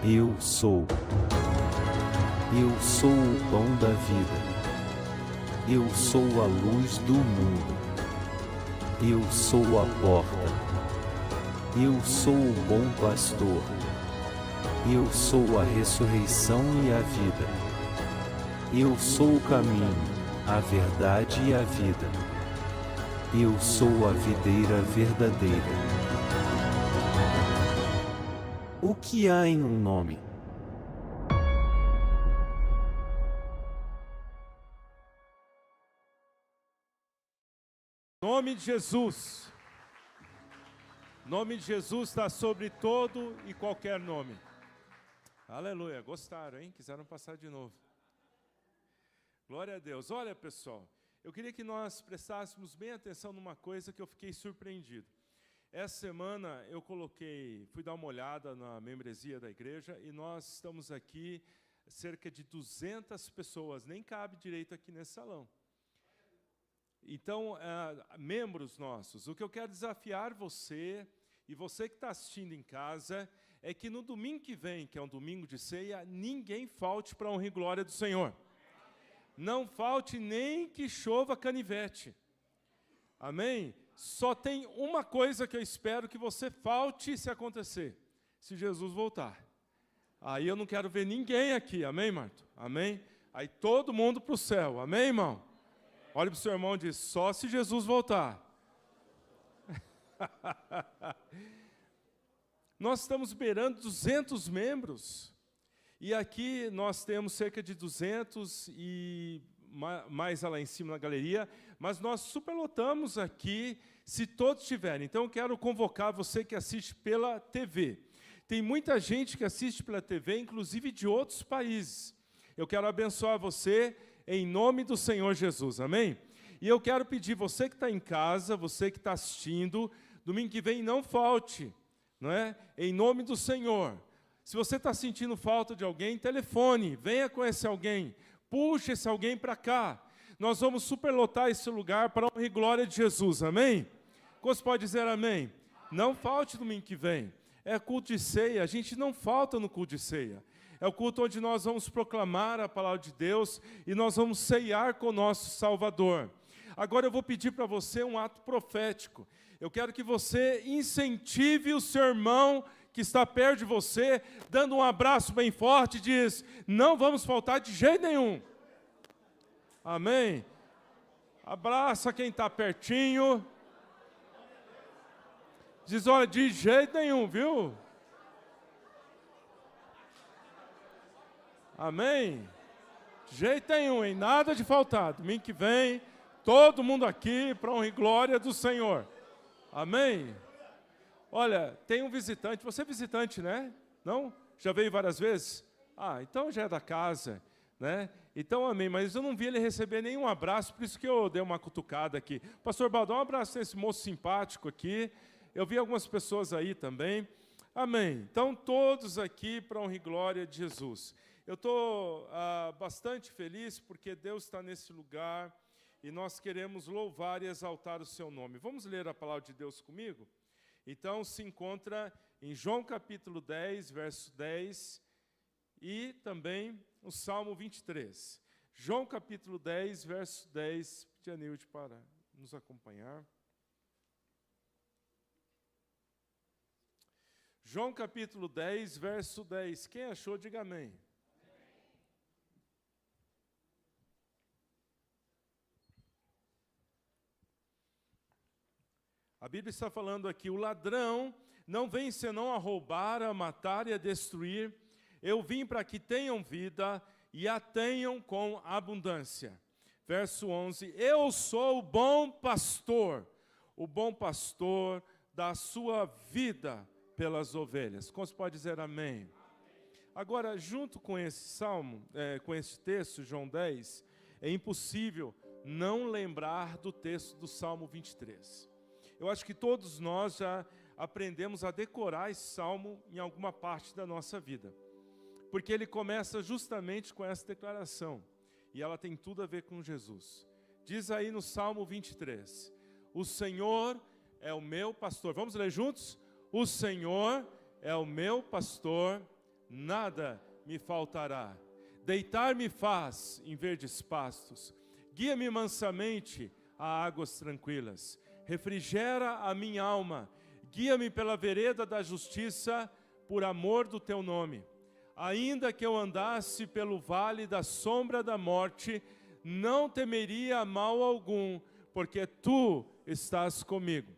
Eu sou. Eu sou o pão da vida. Eu sou a luz do mundo. Eu sou a porta. Eu sou o bom pastor. Eu sou a ressurreição e a vida. Eu sou o caminho, a verdade e a vida. Eu sou a videira verdadeira. O que há em um nome? Nome de Jesus. Nome de Jesus está sobre todo e qualquer nome. Aleluia. Gostaram, hein? Quiseram passar de novo. Glória a Deus. Olha, pessoal, eu queria que nós prestássemos bem atenção numa coisa que eu fiquei surpreendido. Essa semana eu fui dar uma olhada na membresia da igreja e nós estamos aqui, cerca de 200 pessoas, nem cabe direito aqui nesse salão. Então, membros nossos, o que eu quero desafiar você e você que está assistindo em casa é que no domingo que vem, que é um domingo de ceia, ninguém falte para a honra e glória do Senhor. Não falte nem que chova canivete. Amém? Só tem uma coisa que eu espero que você falte se acontecer, se Jesus voltar. Aí eu não quero ver ninguém aqui, amém, Marto? Amém? Aí todo mundo para o céu, amém, irmão? Olha para o seu irmão e diz, só se Jesus voltar. Nós estamos beirando 200 membros, e aqui nós temos cerca de 200 e mais lá em cima na galeria, mas nós superlotamos aqui, se todos tiverem. Então eu quero convocar você que assiste pela TV. Tem muita gente que assiste pela TV, inclusive de outros países. Eu quero abençoar você em nome do Senhor Jesus, amém? E eu quero pedir, você que está em casa, você que está assistindo, domingo que vem não falte, não é? Em nome do Senhor. Se você está sentindo falta de alguém, telefone, venha com esse alguém, puxe esse alguém para cá. Nós vamos superlotar esse lugar para a honra e glória de Jesus, amém? Você pode dizer amém? Não falte domingo que vem. É culto de ceia, a gente não falta no culto de ceia. É o culto onde nós vamos proclamar a palavra de Deus e nós vamos ceiar com o nosso Salvador. Agora eu vou pedir para você um ato profético. Eu quero que você incentive o seu irmão que está perto de você, dando um abraço bem forte, diz, não vamos faltar de jeito nenhum. Amém? Abraça quem está pertinho. Diz, olha, de jeito nenhum, viu? Amém? De jeito nenhum, hein? Nada de faltar. Domingo que vem, todo mundo aqui para a honra e glória do Senhor. Amém? Olha, tem um visitante, você é visitante, né? Não? Já veio várias vezes? Ah, então já é da casa, né? Então, amém, mas eu não vi ele receber nenhum abraço, por isso que eu dei uma cutucada aqui. Pastor Baldão, um abraço nesse moço simpático aqui. Eu vi algumas pessoas aí também. Amém. Então, todos aqui para a honra e glória de Jesus. Eu estou bastante feliz porque Deus está nesse lugar e nós queremos louvar e exaltar o seu nome. Vamos ler a palavra de Deus comigo? Então, se encontra em João capítulo 10, verso 10 e também o Salmo 23. João capítulo 10, verso 10, pedir a Nilde para nos acompanhar. João capítulo 10, verso 10. Quem achou, diga amém. A Bíblia está falando aqui, o ladrão não vem senão a roubar, a matar e a destruir. Eu vim para que tenham vida e a tenham com abundância. Verso 11, eu sou o bom pastor dá a sua vida pelas ovelhas. Como se pode dizer amém? Agora, junto com esse salmo, com esse texto, João 10, é impossível não lembrar do texto do Salmo 23. Eu acho que todos nós já aprendemos a decorar esse salmo em alguma parte da nossa vida. Porque ele começa justamente com essa declaração. E ela tem tudo a ver com Jesus. Diz aí no Salmo 23. O Senhor é o meu pastor. Vamos ler juntos? O Senhor é o meu pastor, nada me faltará. Deitar-me faz em verdes pastos, guia-me mansamente a águas tranquilas. Refrigera a minha alma, guia-me pela vereda da justiça, por amor do teu nome. Ainda que eu andasse pelo vale da sombra da morte, não temeria mal algum, porque tu estás comigo.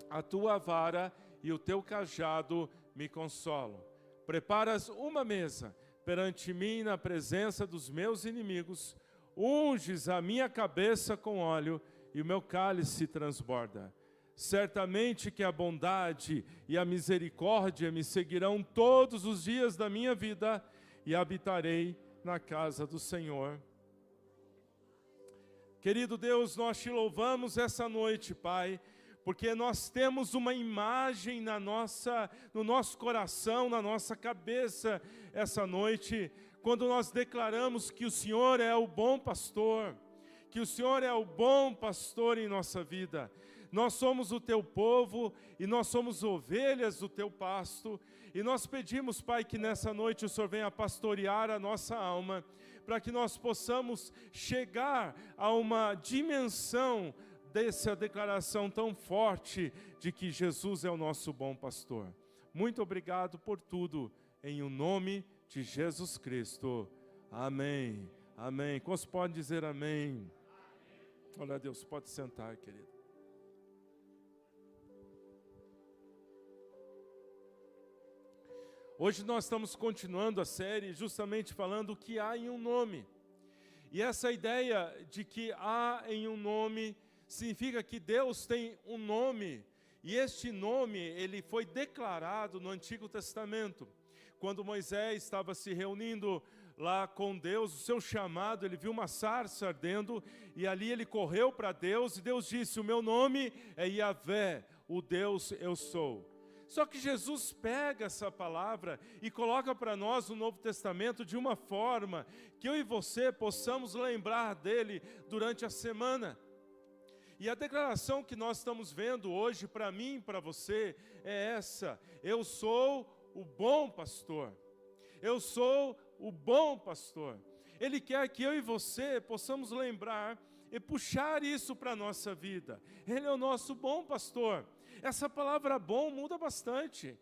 A tua vara e o teu cajado me consolam. Preparas uma mesa perante mim na presença dos meus inimigos, unges a minha cabeça com óleo e o meu cálice transborda. Certamente que a bondade e a misericórdia me seguirão todos os dias da minha vida e habitarei na casa do Senhor. Querido Deus, nós te louvamos essa noite, Pai, porque nós temos uma imagem no nosso coração, na nossa cabeça essa noite, quando nós declaramos que o Senhor é o bom pastor, que o Senhor é o bom pastor em nossa vida. Nós somos o teu povo e nós somos ovelhas do teu pasto, e nós pedimos, Pai, que nessa noite o Senhor venha pastorear a nossa alma, para que nós possamos chegar a uma dimensão dessa declaração tão forte de que Jesus é o nosso bom pastor. Muito obrigado por tudo, em o nome de Jesus Cristo. Amém. Amém. Quantos podem dizer amém? Olha, Deus, pode sentar, querido. Hoje nós estamos continuando a série justamente falando o que há em um nome. E essa ideia de que há em um nome significa que Deus tem um nome, e este nome ele foi declarado no Antigo Testamento. Quando Moisés estava se reunindo lá com Deus, o seu chamado, ele viu uma sarça ardendo, e ali ele correu para Deus, e Deus disse: o meu nome é Yahvé, o Deus eu sou. Só que Jesus pega essa palavra e coloca para nós no Novo Testamento de uma forma que eu e você possamos lembrar dele durante a semana. E a declaração que nós estamos vendo hoje, para mim e para você, é essa: eu sou o bom pastor. Eu sou o bom pastor. Ele quer que eu e você possamos lembrar e puxar isso para a nossa vida. Ele é o nosso bom pastor. Essa palavra bom muda bastante,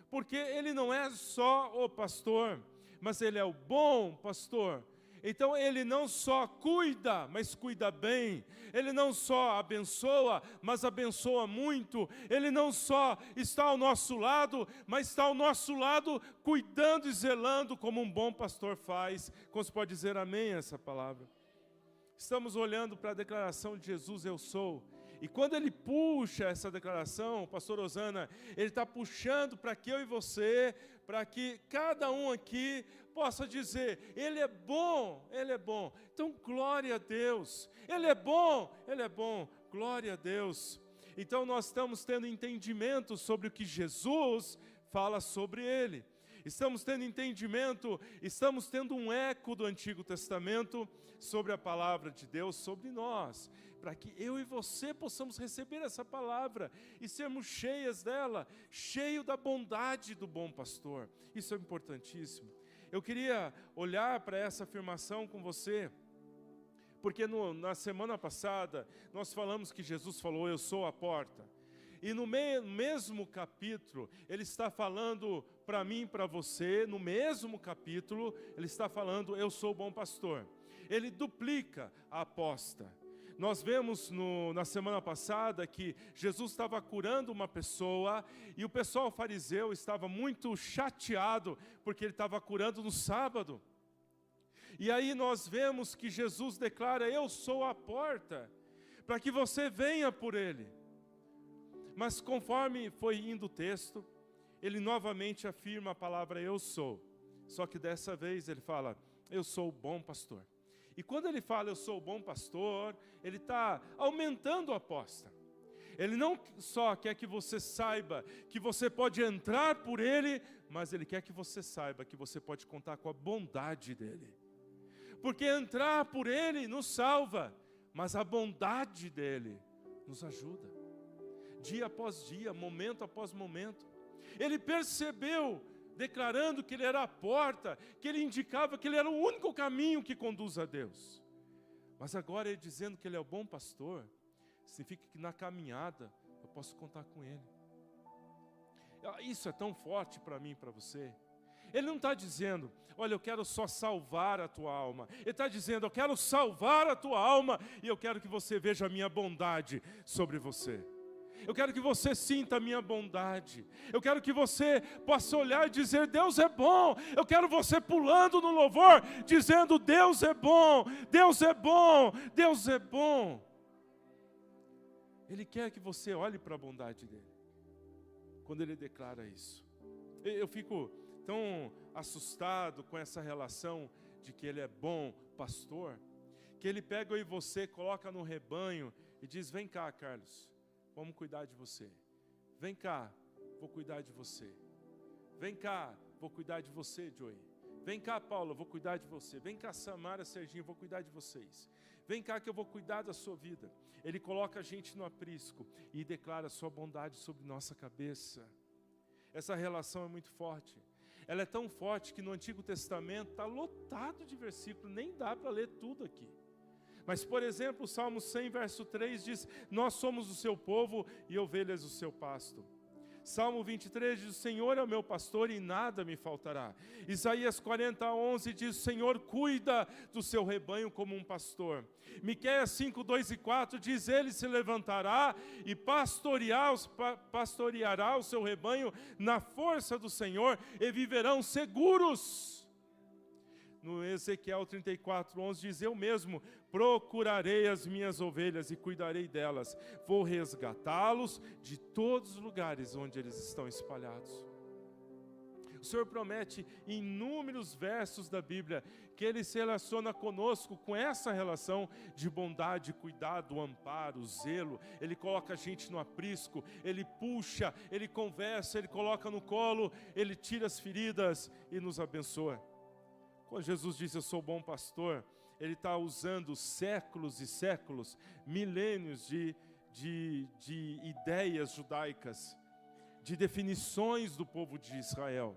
porque ele não é só o pastor, mas ele é o bom pastor. Então ele não só cuida, mas cuida bem. Ele não só abençoa, mas abençoa muito. Ele não só está ao nosso lado, mas está ao nosso lado cuidando e zelando como um bom pastor faz. Como você pode dizer amém a essa palavra? Estamos olhando para a declaração de Jesus, eu sou. E quando ele puxa essa declaração, o pastor Osana, ele está puxando para que eu e você, para que cada um aqui possa dizer: ele é bom, ele é bom. Então, glória a Deus. Ele é bom, glória a Deus. Então, nós estamos tendo entendimento sobre o que Jesus fala sobre ele. Estamos tendo entendimento, estamos tendo um eco do Antigo Testamento sobre a palavra de Deus, sobre nós, para que eu e você possamos receber essa palavra e sermos cheias dela, cheio da bondade do bom pastor. Isso é importantíssimo. Eu queria olhar para essa afirmação com você, porque na semana passada nós falamos que Jesus falou: eu sou a porta. E no mesmo capítulo, ele está falando para mim e para você, no mesmo capítulo, ele está falando: eu sou o bom pastor. Ele duplica a aposta. Nós vemos na semana passada que Jesus estava curando uma pessoa, e o pessoal fariseu estava muito chateado, porque ele estava curando no sábado. E aí nós vemos que Jesus declara: eu sou a porta, para que você venha por ele. Mas conforme foi indo o texto, ele novamente afirma a palavra eu sou. Só que dessa vez ele fala: eu sou o bom pastor. E quando ele fala eu sou o bom pastor, ele está aumentando a aposta. Ele não só quer que você saiba que você pode entrar por ele, mas ele quer que você saiba que você pode contar com a bondade dele. Porque entrar por ele nos salva, mas a bondade dele nos ajuda. Dia após dia, momento após momento. Ele percebeu declarando que Ele era a porta, que Ele indicava que Ele era o único caminho que conduz a Deus. Mas agora Ele dizendo que Ele é o bom pastor, significa que na caminhada eu posso contar com Ele. Isso é tão forte para mim e para você. Ele não está dizendo, olha, eu quero só salvar a tua alma. Ele está dizendo, eu quero salvar a tua alma e eu quero que você veja a minha bondade sobre você. Eu quero que você sinta a minha bondade. Eu quero que você possa olhar e dizer, Deus é bom. Eu quero você pulando no louvor, dizendo, Deus é bom, Deus é bom, Deus é bom. Ele quer que você olhe para a bondade dele, quando ele declara isso. Eu fico tão assustado com essa relação de que ele é bom pastor, que ele pega eu e você, coloca no rebanho e diz, vem cá, Carlos, vamos cuidar de você. Vem cá, vou cuidar de você. Vem cá, vou cuidar de você, Joey. Vem cá, Paula, vou cuidar de você. Vem cá, Samara, Serginho, vou cuidar de vocês. Vem cá que eu vou cuidar da sua vida. Ele coloca a gente no aprisco e declara a sua bondade sobre nossa cabeça. Essa relação é muito forte. Ela é tão forte que no Antigo Testamento está lotado de versículos, nem dá para ler tudo aqui. Mas, por exemplo, o Salmo 100, verso 3 diz, nós somos o seu povo e ovelhas o seu pasto. Salmo 23 diz, o Senhor é o meu pastor e nada me faltará. Isaías 40, 11 diz, o Senhor cuida do seu rebanho como um pastor. Miqueias 5, 2 e 4 diz, ele se levantará e pastoreará o seu rebanho na força do Senhor e viverão seguros. No Ezequiel 34, 11 diz, eu mesmo procurarei as minhas ovelhas e cuidarei delas. Vou resgatá-los de todos os lugares onde eles estão espalhados. O Senhor promete em inúmeros versos da Bíblia que Ele se relaciona conosco com essa relação de bondade, cuidado, amparo, zelo. Ele coloca a gente no aprisco, Ele puxa, Ele conversa, Ele coloca no colo, Ele tira as feridas e nos abençoa. Quando Jesus diz, eu sou bom pastor, Ele está usando séculos e séculos, milênios de ideias judaicas, de definições do povo de Israel.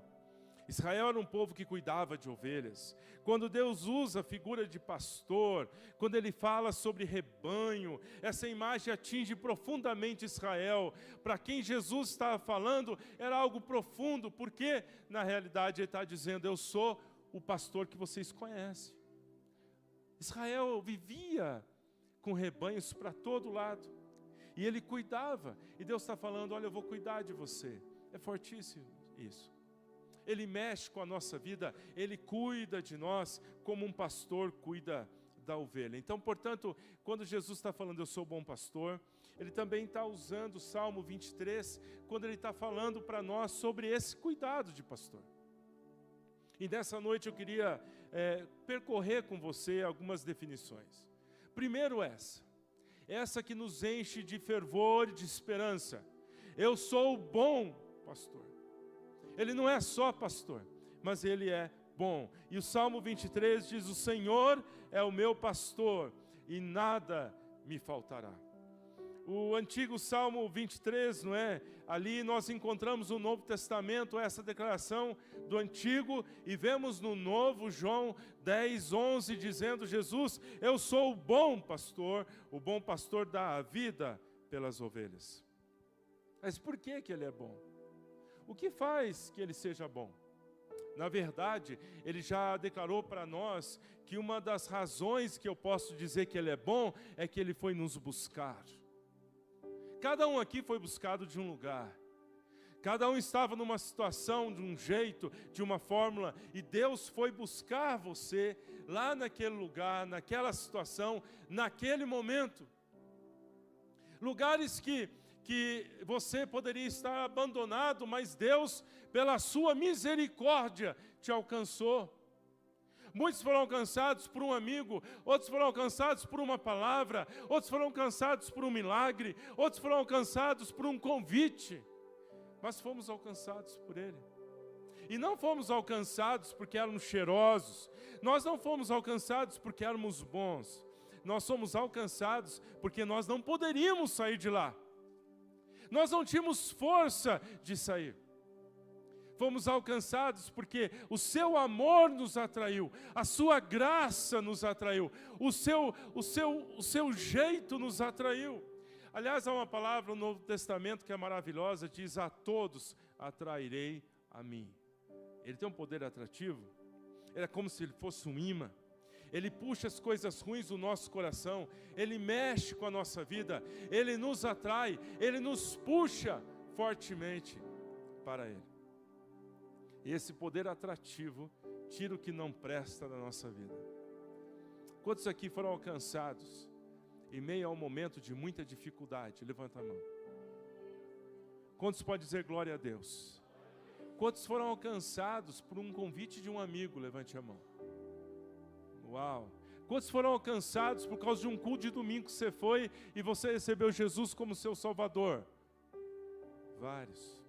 Israel era um povo que cuidava de ovelhas. Quando Deus usa a figura de pastor, quando Ele fala sobre rebanho, essa imagem atinge profundamente Israel. Para quem Jesus estava falando, era algo profundo, porque na realidade Ele está dizendo, eu sou o pastor que vocês conhecem. Israel vivia com rebanhos para todo lado, e ele cuidava, e Deus está falando, olha, eu vou cuidar de você. É fortíssimo isso. Ele mexe com a nossa vida, Ele cuida de nós como um pastor cuida da ovelha. Então, portanto, quando Jesus está falando, eu sou bom pastor, Ele também está usando o Salmo 23, quando Ele está falando para nós sobre esse cuidado de pastor. E nessa noite eu queria percorrer com você algumas definições. Primeiro essa que nos enche de fervor e de esperança. Eu sou o bom pastor. Ele não é só pastor, mas Ele é bom. E o Salmo 23 diz, o Senhor é o meu pastor e nada me faltará. O antigo Salmo 23, não é? Ali nós encontramos no Novo Testamento essa declaração do Antigo e vemos no Novo João 10, 11 dizendo, Jesus, eu sou o bom pastor dá a vida pelas ovelhas. Mas por que Ele é bom? O que faz que Ele seja bom? Na verdade, Ele já declarou para nós que uma das razões que eu posso dizer que Ele é bom é que Ele foi nos buscar. Cada um aqui foi buscado de um lugar. Cada um estava numa situação, de um jeito, de uma fórmula, e Deus foi buscar você lá naquele lugar, naquela situação, naquele momento. Lugares que você poderia estar abandonado, mas Deus, pela sua misericórdia, te alcançou. Muitos foram alcançados por um amigo, outros foram alcançados por uma palavra, outros foram alcançados por um milagre, outros foram alcançados por um convite, mas fomos alcançados por Ele. E não fomos alcançados porque éramos cheirosos, nós não fomos alcançados porque éramos bons, nós somos alcançados porque nós não poderíamos sair de lá, nós não tínhamos força de sair. Fomos alcançados porque o seu amor nos atraiu, a sua graça nos atraiu, o seu jeito nos atraiu. Aliás, há uma palavra no Novo Testamento que é maravilhosa, diz: a todos atrairei a mim. Ele tem um poder atrativo, ele é como se ele fosse um imã. Ele puxa as coisas ruins do nosso coração, ele mexe com a nossa vida, ele nos atrai, ele nos puxa fortemente para ele. E esse poder atrativo tira o que não presta da nossa vida. Quantos aqui foram alcançados em meio a um momento de muita dificuldade? Levanta a mão. Quantos podem dizer glória a Deus? Quantos foram alcançados por um convite de um amigo? Levante a mão. Uau! Quantos foram alcançados por causa de um culto de domingo que você foi e você recebeu Jesus como seu Salvador? Vários.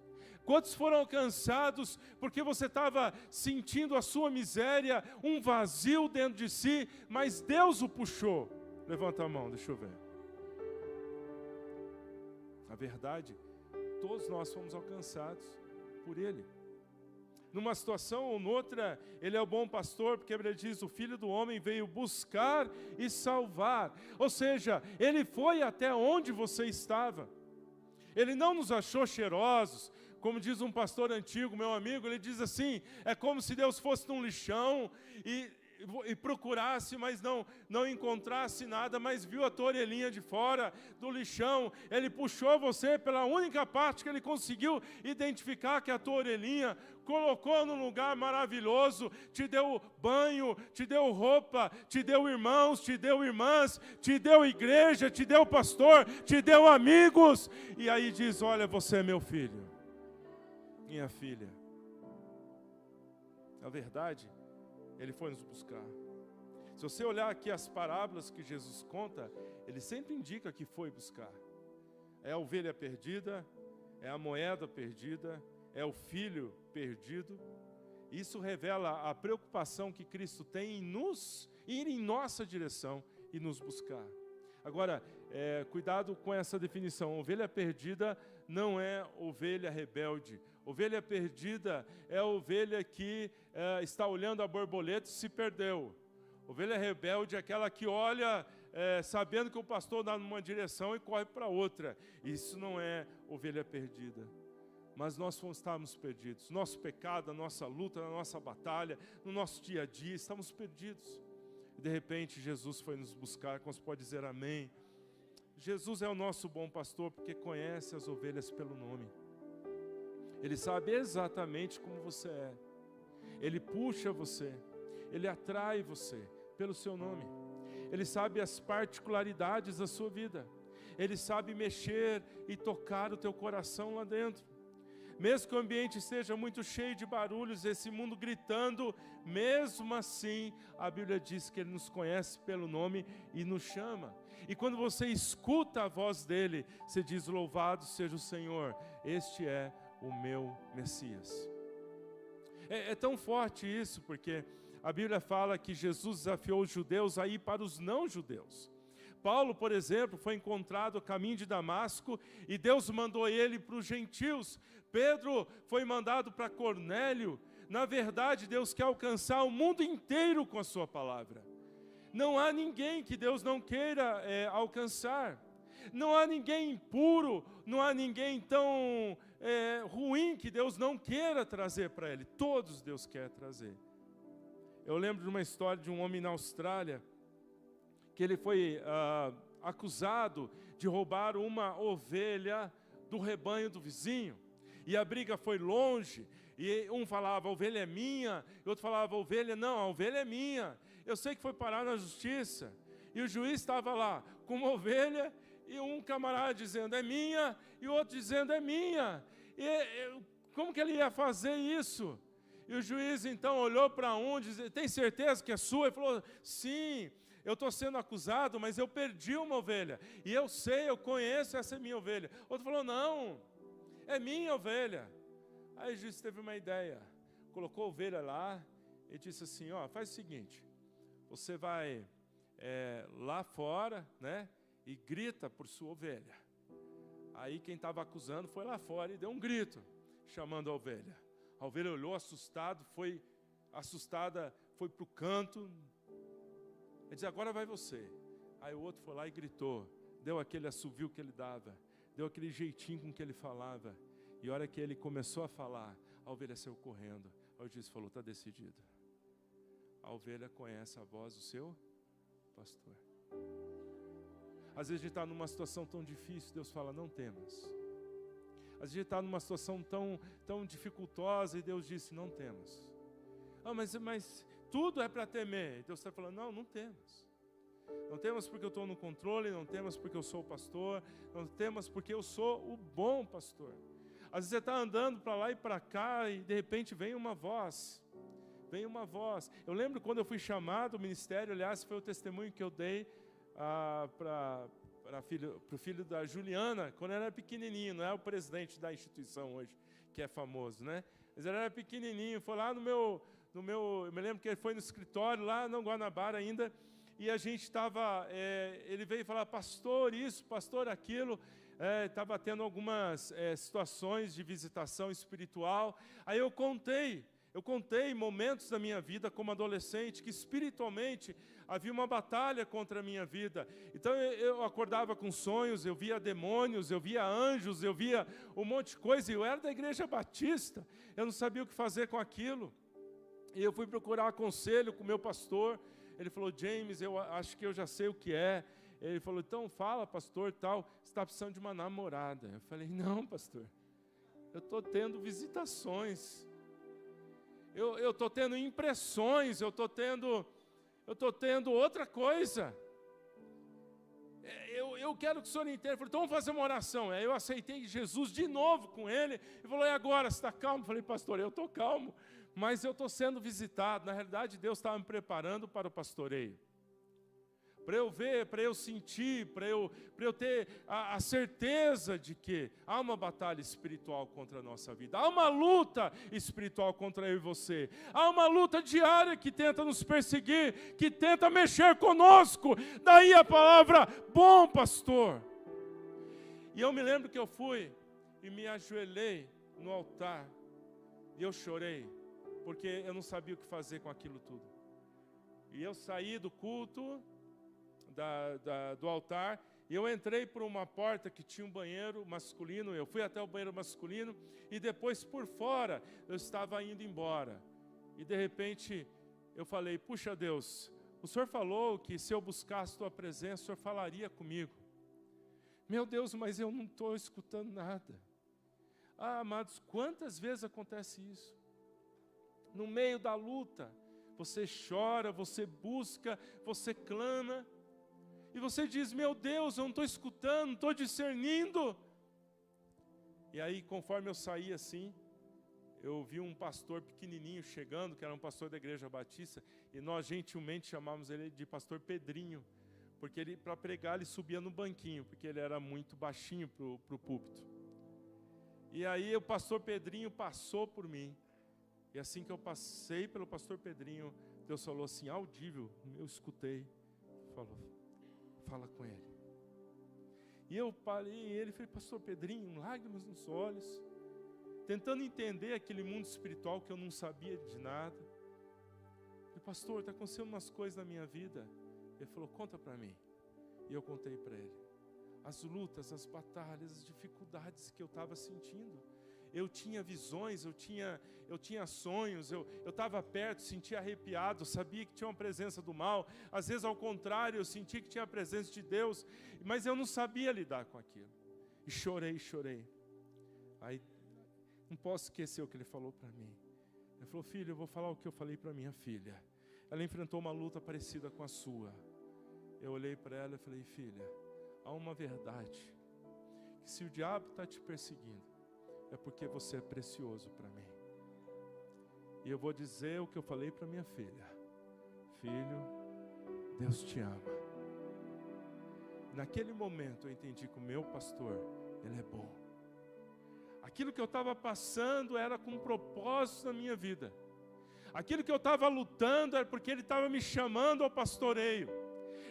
Quantos foram alcançados porque você estava sentindo a sua miséria, um vazio dentro de si, mas Deus o puxou? Levanta a mão, deixa eu ver. A verdade, todos nós fomos alcançados por Ele. Numa situação ou noutra, Ele é o bom pastor, porque a Bíblia diz: o Filho do Homem veio buscar e salvar. Ou seja, Ele foi até onde você estava. Ele não nos achou cheirosos. Como diz um pastor antigo, meu amigo, ele diz assim: é como se Deus fosse num lixão e procurasse, mas não encontrasse nada, mas viu a tua orelhinha de fora do lixão. Ele puxou você pela única parte que ele conseguiu identificar, que é a tua orelhinha, colocou num lugar maravilhoso, te deu banho, te deu roupa, te deu irmãos, te deu irmãs, te deu igreja, te deu pastor, te deu amigos, e aí diz: olha, você é meu filho, minha filha. Na verdade, Ele foi nos buscar. Se você olhar aqui as parábolas que Jesus conta, Ele sempre indica que foi buscar. É a ovelha perdida, é a moeda perdida, é o filho perdido. Isso revela a preocupação que Cristo tem em ir em nossa direção e nos buscar. Agora, cuidado com essa definição. Ovelha perdida não é ovelha rebelde. Ovelha perdida é a ovelha que está olhando a borboleta e se perdeu. Ovelha rebelde é aquela que olha sabendo que o pastor dá numa direção e corre para outra. Isso não é ovelha perdida. Mas nós estamos perdidos. Nosso pecado, a nossa luta, a nossa batalha, no nosso dia a dia, estamos perdidos. E de repente Jesus foi nos buscar. Como você pode dizer amém? Jesus é o nosso bom pastor porque conhece as ovelhas pelo nome. Ele sabe exatamente como você é. Ele puxa você. Ele atrai você pelo seu nome. Ele sabe as particularidades da sua vida. Ele sabe mexer e tocar o teu coração lá dentro. Mesmo que o ambiente esteja muito cheio de barulhos, esse mundo gritando, mesmo assim, a Bíblia diz que Ele nos conhece pelo nome e nos chama. E quando você escuta a voz dEle, você diz: louvado seja o Senhor, este é o meu Messias. É tão forte isso, porque a Bíblia fala que Jesus desafiou os judeus a ir para os não-judeus. Paulo, por exemplo, foi encontrado a caminho de Damasco e Deus mandou ele para os gentios. Pedro foi mandado para Cornélio. Na verdade, Deus quer alcançar o mundo inteiro com a sua palavra. Não há ninguém que Deus não queira alcançar. Não há ninguém impuro, não há ninguém tão ruim que Deus não queira trazer para ele. Todos Deus quer trazer. Eu lembro de uma história de um homem na Austrália, que ele foi acusado de roubar uma ovelha do rebanho do vizinho. E a briga foi longe, e um falava: a ovelha é minha, e outro falava: a ovelha não, a ovelha é minha. Eu sei que foi parar na justiça, e o juiz estava lá com uma ovelha, e um camarada dizendo: é minha, e o outro dizendo: é minha. Como que ele ia fazer isso? E o juiz então olhou para um e disse: tem certeza que é sua? Ele falou: sim, eu estou sendo acusado, mas eu perdi uma ovelha, e eu sei, eu conheço, essa é minha ovelha. Outro falou: não, é minha ovelha. Aí o juiz teve uma ideia, colocou a ovelha lá e disse assim: faz o seguinte, você vai lá fora, né, e grita por sua ovelha. Aí quem estava acusando foi lá fora e deu um grito, chamando a ovelha. A ovelha olhou assustada, foi para o canto. Ele disse, agora vai você. Aí o outro foi lá e gritou, deu aquele assovio que ele dava, deu aquele jeitinho com que ele falava. E a hora que ele começou a falar, a ovelha saiu correndo. Aí o juiz falou, está decidido. A ovelha conhece a voz do seu pastor. Às vezes a gente está numa situação tão difícil, Deus fala, não temas. Às vezes a gente está numa situação tão dificultosa e Deus disse, não temas. Ah, mas tudo é para temer. Deus está falando, não temas. Não temas porque eu estou no controle, não temas porque eu sou o pastor, não temas porque eu sou o bom pastor. Às vezes você está andando para lá e para cá e de repente vem uma voz. Eu lembro quando eu fui chamado ao ministério, aliás, foi o testemunho que eu dei para o filho da Juliana, quando ele era pequenininho, não é o presidente da instituição hoje, que é famoso, né? Mas ele era pequenininho, foi lá no meu, eu me lembro que ele foi no escritório, lá no Guanabara ainda, e a gente estava, ele veio falar, pastor isso, pastor aquilo, estava tendo algumas situações de visitação espiritual. Aí eu contei momentos da minha vida como adolescente, que espiritualmente havia uma batalha contra a minha vida. Então eu acordava com sonhos, eu via demônios, eu via anjos, eu via um monte de coisa, e eu era da igreja batista, eu não sabia o que fazer com aquilo. E eu fui procurar conselho com o meu pastor. Ele falou, James, eu acho que eu já sei o que é. Ele falou, então fala, pastor, tal, você está precisando de uma namorada. Eu falei, não, pastor, eu estou tendo visitações, eu estou tendo impressões, eu estou tendo outra coisa. Eu quero que o senhor entenda. Ele falou, então vamos fazer uma oração. Aí eu aceitei Jesus de novo com ele. Ele falou, e agora, você está calmo? Eu falei, pastor, eu estou calmo, mas eu estou sendo visitado. Na realidade, Deus estava me preparando para o pastoreio. Para eu ver, para eu sentir, para eu ter a certeza de que há uma batalha espiritual contra a nossa vida. Há uma luta espiritual contra eu e você. Há uma luta diária que tenta nos perseguir, que tenta mexer conosco. Daí a palavra, bom pastor. E eu me lembro que eu fui e me ajoelhei no altar. E eu chorei, porque eu não sabia o que fazer com aquilo tudo. E eu saí do culto, do altar, e eu entrei por uma porta que tinha um banheiro masculino. Eu fui até o banheiro masculino, e depois por fora eu estava indo embora. E de repente eu falei, puxa Deus, o Senhor falou que se eu buscasse tua presença, o Senhor falaria comigo. Meu Deus, mas eu não estou escutando nada. Ah, amados, quantas vezes acontece isso? No meio da luta, você chora, você busca, você clama, e você diz, meu Deus, eu não estou escutando, não estou discernindo. E aí, conforme eu saí assim, eu vi um pastor pequenininho chegando, que era um pastor da igreja batista, e nós gentilmente chamávamos ele de pastor Pedrinho, porque ele, para pregar, ele subia no banquinho, porque ele era muito baixinho para o púlpito. E aí o pastor Pedrinho passou por mim, e assim que eu passei pelo pastor Pedrinho, Deus falou assim, audível, eu escutei, falou, fala com ele. E eu parei, e ele falou, pastor Pedrinho, lágrimas nos olhos, tentando entender aquele mundo espiritual que eu não sabia de nada. Eu falei, pastor, está acontecendo umas coisas na minha vida. Ele falou, conta para mim. E eu contei para ele as lutas, as batalhas, as dificuldades que eu estava sentindo. Eu tinha visões, eu tinha sonhos, eu estava perto, sentia arrepiado, sabia que tinha uma presença do mal. Às vezes, ao contrário, eu sentia que tinha a presença de Deus, mas eu não sabia lidar com aquilo. E chorei. Aí, não posso esquecer o que ele falou para mim. Ele falou, filho, eu vou falar o que eu falei para minha filha. Ela enfrentou uma luta parecida com a sua. Eu olhei para ela e falei, filha, há uma verdade, que se o diabo está te perseguindo, é porque você é precioso para mim. E eu vou dizer o que eu falei para minha filha. Filho, Deus te ama. Naquele momento eu entendi que o meu pastor, ele é bom. Aquilo que eu estava passando era com um propósito na minha vida. Aquilo que eu estava lutando era porque ele estava me chamando ao pastoreio.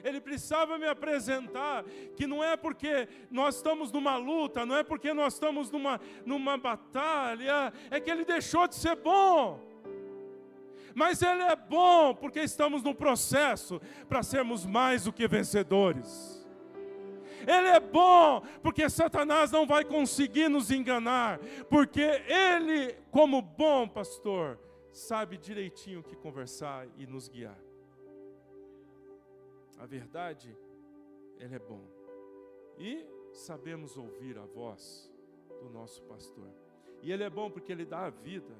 Ele precisava me apresentar que não é porque nós estamos numa luta, não é porque nós estamos numa batalha, é que Ele deixou de ser bom. Mas Ele é bom porque estamos no processo para sermos mais do que vencedores. Ele é bom porque Satanás não vai conseguir nos enganar, porque Ele, como bom pastor, sabe direitinho o que conversar e nos guiar. A verdade, Ele é bom. E sabemos ouvir a voz do nosso pastor. E Ele é bom porque Ele dá a vida.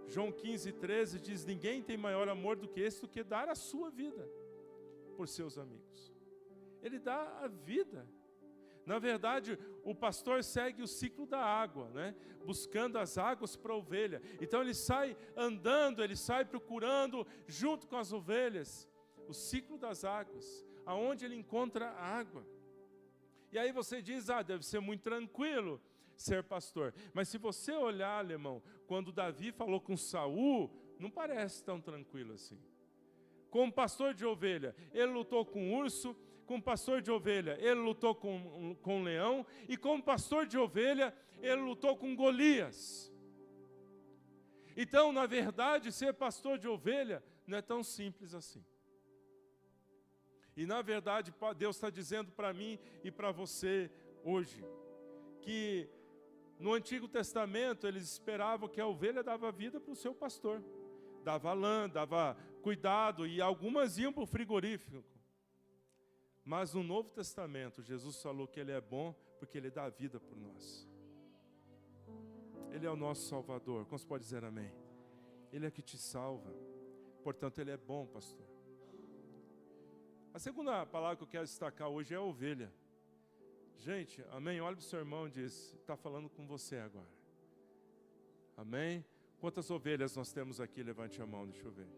João 15:13 diz: ninguém tem maior amor do que esse, do que dar a sua vida por seus amigos. Ele dá a vida. Na verdade, o pastor segue o ciclo da água, né? Buscando as águas para a ovelha. Então ele sai andando, ele sai procurando junto com as ovelhas o ciclo das águas, aonde ele encontra a água. E aí você diz: deve ser muito tranquilo ser pastor. Mas se você olhar, alemão, quando Davi falou com Saul, não parece tão tranquilo assim. Como pastor de ovelha, ele lutou com urso. Como pastor de ovelha, ele lutou com leão. E como pastor de ovelha, ele lutou com Golias. Então, na verdade, ser pastor de ovelha não é tão simples assim. E na verdade, Deus está dizendo para mim e para você hoje, que no Antigo Testamento eles esperavam que a ovelha dava vida para o seu pastor. Dava lã, dava cuidado, e algumas iam para o frigorífico. Mas no Novo Testamento, Jesus falou que Ele é bom porque Ele dá a vida por nós. Ele é o nosso Salvador. Como você pode dizer amém? Ele é que te salva. Portanto, Ele é bom, pastor. A segunda palavra que eu quero destacar hoje é a ovelha. Gente, amém? Olha para o seu irmão e diz: está falando com você agora. Amém? Quantas ovelhas nós temos aqui? Levante a mão, deixa eu ver.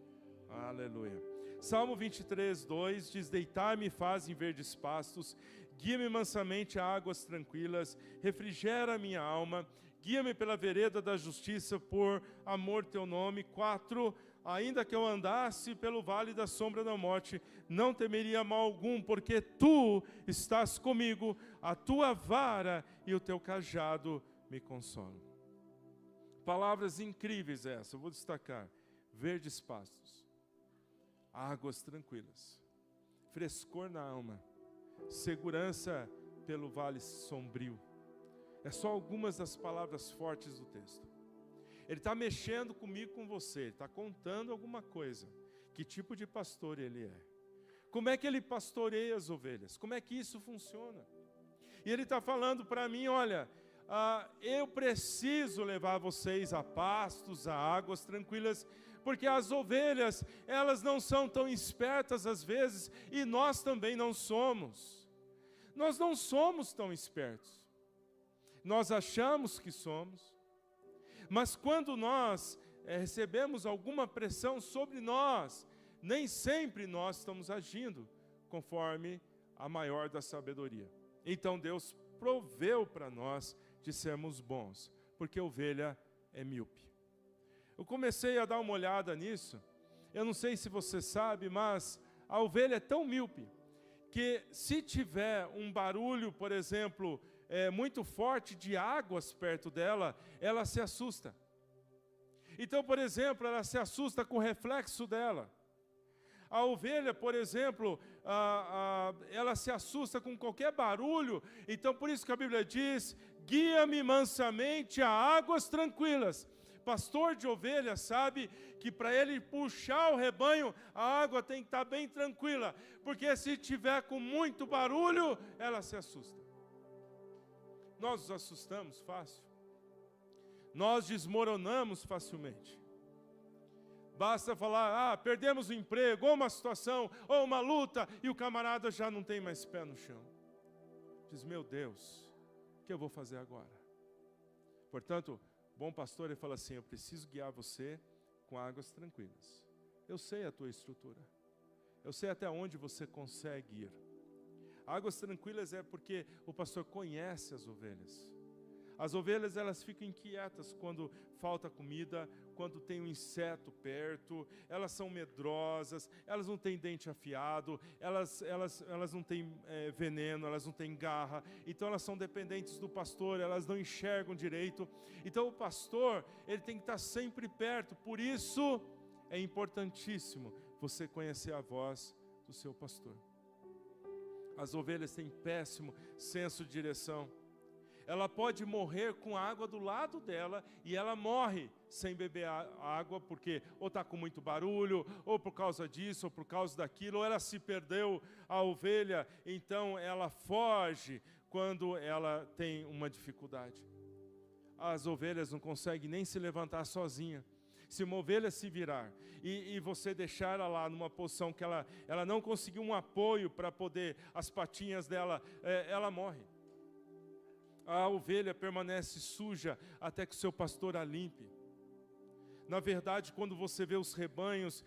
Aleluia. Salmo 23:2 diz: deitar-me faz em verdes pastos, guia-me mansamente a águas tranquilas, refrigera a minha alma, guia-me pela vereda da justiça, por amor teu nome. 4, ainda que eu andasse pelo vale da sombra da morte, não temeria mal algum, porque tu estás comigo, a tua vara e o teu cajado me consolam. Palavras incríveis essas, eu vou destacar: verdes pastos, águas tranquilas, frescor na alma, segurança pelo vale sombrio. É só algumas das palavras fortes do texto. Ele está mexendo comigo, com você, ele está contando alguma coisa. Que tipo de pastor ele é? Como é que ele pastoreia as ovelhas? Como é que isso funciona? E ele está falando para mim: olha, eu preciso levar vocês a pastos, a águas tranquilas, porque as ovelhas, elas não são tão espertas às vezes, e nós também não somos. Nós não somos tão espertos. Nós achamos que somos, mas quando nós recebemos alguma pressão sobre nós, nem sempre nós estamos agindo conforme a maior da sabedoria. Então Deus proveu para nós de sermos bons, porque a ovelha é míope. Eu comecei a dar uma olhada nisso. Eu não sei se você sabe, mas a ovelha é tão míope que se tiver um barulho, por exemplo, muito forte de águas perto dela, ela se assusta. Então, por exemplo, ela se assusta com o reflexo dela. A ovelha, por exemplo, ela se assusta com qualquer barulho. Então, por isso que a Bíblia diz: guia-me mansamente a águas tranquilas. Pastor de ovelha sabe que para ele puxar o rebanho, a água tem que estar bem tranquila, porque se tiver com muito barulho, ela se assusta. Nós nos assustamos fácil. Nós desmoronamos facilmente. Basta falar: perdemos o emprego, ou uma situação, ou uma luta, e o camarada já não tem mais pé no chão. Diz: meu Deus, o que eu vou fazer agora? Portanto, bom pastor, ele fala assim: eu preciso guiar você com águas tranquilas. Eu sei a tua estrutura. Eu sei até onde você consegue ir. Águas tranquilas é porque o pastor conhece as ovelhas. As ovelhas, elas ficam inquietas quando falta comida, quando tem um inseto perto, elas são medrosas, elas não têm dente afiado, elas não têm veneno, elas não têm garra, então elas são dependentes do pastor, elas não enxergam direito. Então o pastor, ele tem que estar sempre perto, por isso é importantíssimo você conhecer a voz do seu pastor. As ovelhas têm péssimo senso de direção. Ela pode morrer com a água do lado dela e ela morre sem beber água porque ou está com muito barulho, ou por causa disso, ou por causa daquilo, ou ela se perdeu a ovelha, então ela foge quando ela tem uma dificuldade. As ovelhas não conseguem nem se levantar sozinha. Se uma ovelha se virar e você deixar ela lá numa posição que ela não conseguiu um apoio para poder, as patinhas dela, ela morre. A ovelha permanece suja até que o seu pastor a limpe. Na verdade, quando você vê os rebanhos,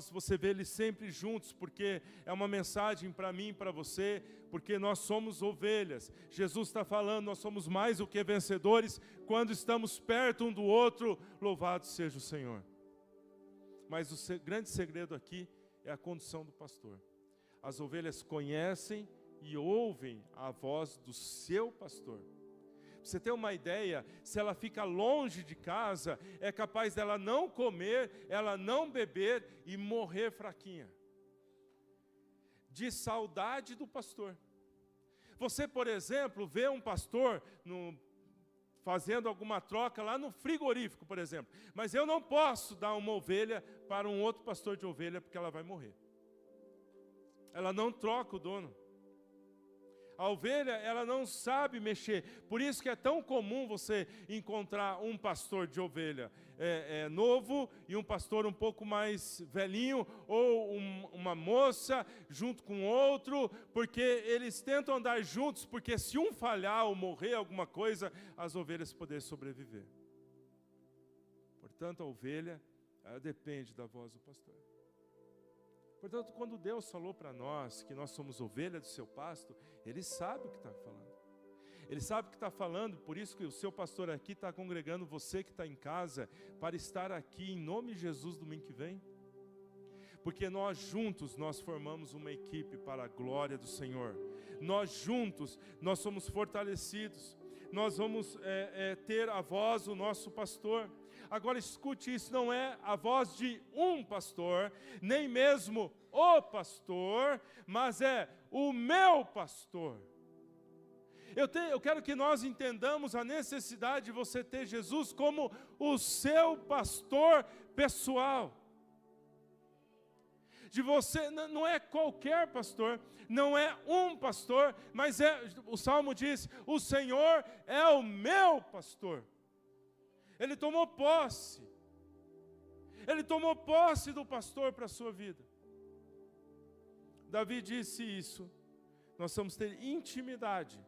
você vê eles sempre juntos, porque é uma mensagem para mim e para você, porque nós somos ovelhas. Jesus está falando, nós somos mais do que vencedores quando estamos perto um do outro, louvado seja o Senhor. Mas o grande segredo aqui é a condução do pastor. As ovelhas conhecem e ouvem a voz do seu pastor. Pra você ter uma ideia, se ela fica longe de casa, é capaz dela não comer, ela não beber e morrer fraquinha. De saudade do pastor. Você, por exemplo, vê um pastor fazendo alguma troca lá no frigorífico, por exemplo. Mas eu não posso dar uma ovelha para um outro pastor de ovelha, porque ela vai morrer. Ela não troca o dono. A ovelha, ela não sabe mexer. Por isso que é tão comum você encontrar um pastor de ovelha novo e um pastor um pouco mais velhinho, ou uma moça junto com outro, porque eles tentam andar juntos, porque se um falhar ou morrer alguma coisa, as ovelhas poderem sobreviver. Portanto, a ovelha, ela depende da voz do pastor. Portanto, quando Deus falou para nós que nós somos ovelha do seu pasto, Ele sabe o que está falando. Ele sabe o que está falando, por isso que o seu pastor aqui está congregando você que está em casa, para estar aqui em nome de Jesus domingo que vem. Porque nós juntos, nós formamos uma equipe para a glória do Senhor. Nós juntos, nós somos fortalecidos. Nós vamos ter a voz do nosso pastor. Agora escute, isso não é a voz de um pastor, nem mesmo o pastor, mas é o meu pastor. Eu quero que nós entendamos a necessidade de você ter Jesus como o seu pastor pessoal. De você, não é qualquer pastor, não é um pastor, mas o Salmo diz, o Senhor é o meu pastor. Ele tomou posse. Ele tomou posse do pastor para a sua vida. Davi disse isso. Nós vamos ter intimidade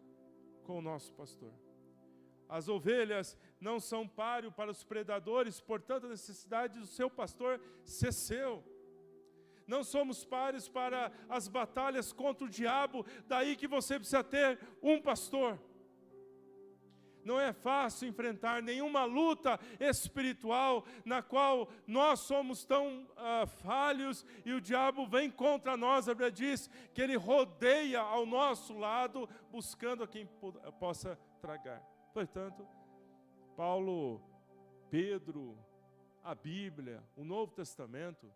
com o nosso pastor. As ovelhas não são páreo para os predadores, portanto a necessidade do seu pastor ser seu. Não somos páreos para as batalhas contra o diabo, daí que você precisa ter um pastor. Não é fácil enfrentar nenhuma luta espiritual na qual nós somos tão falhos e o diabo vem contra nós. A Bíblia diz que ele rodeia ao nosso lado buscando a quem possa tragar. Portanto, Paulo, Pedro, a Bíblia, o Novo Testamento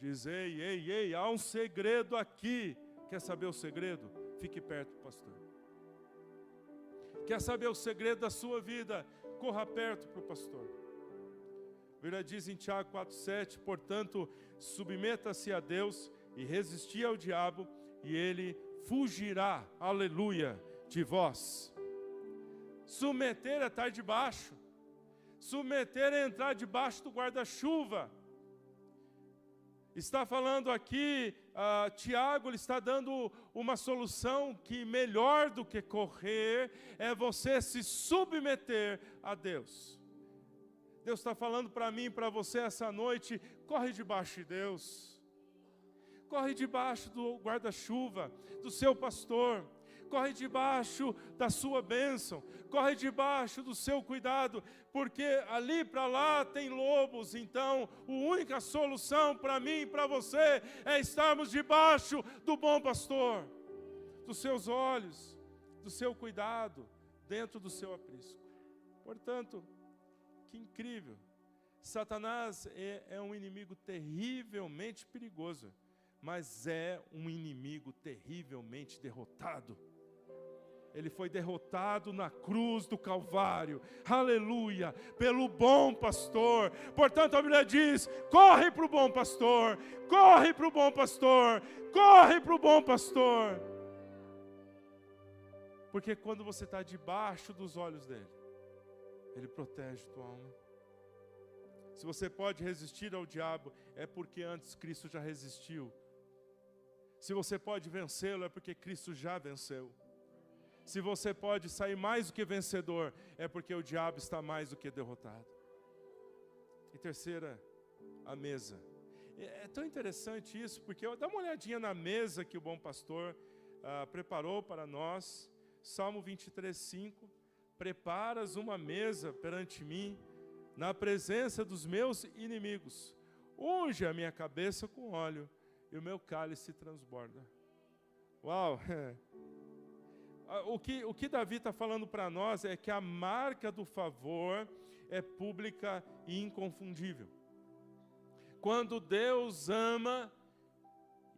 diz, ei, há um segredo aqui. Quer saber o segredo? Fique perto do pastor. Quer saber o segredo da sua vida? Corra perto para o pastor. A Bíblia diz em Tiago 4,7, portanto, submeta-se a Deus e resisti ao diabo, e ele fugirá, aleluia, de vós. Submeter é estar debaixo. Submeter é entrar debaixo do guarda-chuva. Está falando aqui, Tiago, ele está dando uma solução que melhor do que correr é você se submeter a Deus. Deus está falando para mim e para você essa noite, corre debaixo de Deus. Corre debaixo do guarda-chuva, do seu pastor. corre debaixo da sua bênção, corre debaixo do seu cuidado, porque ali para lá tem lobos. Então, a única solução para mim e para você é estarmos debaixo do bom pastor, dos seus olhos, do seu cuidado, dentro do seu aprisco. Portanto, que incrível! Satanás é um inimigo terrivelmente perigoso, mas é um inimigo terrivelmente derrotado. Ele foi derrotado na cruz do Calvário, aleluia, pelo bom pastor. Portanto, a Bíblia diz: corre para o bom pastor, corre para o bom pastor, corre para o bom pastor. Porque quando você está debaixo dos olhos dele, ele protege tua alma. Se você pode resistir ao diabo, é porque antes Cristo já resistiu. Se você pode vencê-lo, é porque Cristo já venceu. Se você pode sair mais do que vencedor, é porque o diabo está mais do que derrotado. E terceira, a mesa. É tão interessante isso, porque dá uma olhadinha na mesa que o bom pastor preparou para nós. Salmo 23:5. Preparas uma mesa perante mim, na presença dos meus inimigos. Unge a minha cabeça com óleo, e o meu cálice transborda. Uau! O que Davi está falando para nós é que a marca do favor é pública e inconfundível. Quando Deus ama,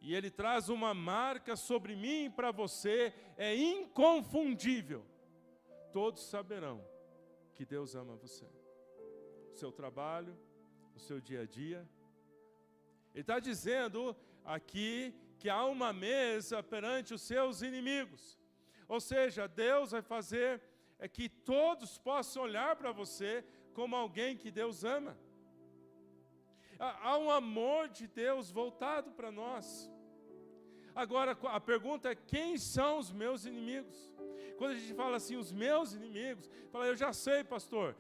e Ele traz uma marca sobre mim e para você, é inconfundível. Todos saberão que Deus ama você. O seu trabalho, o seu dia a dia. Ele está dizendo aqui que há uma mesa perante os seus inimigos. Ou seja, Deus vai fazer que todos possam olhar para você como alguém que Deus ama. Há um amor de Deus voltado para nós. Agora, a pergunta é: quem são os meus inimigos? Quando a gente fala assim, os meus inimigos, fala: eu já sei, pastor.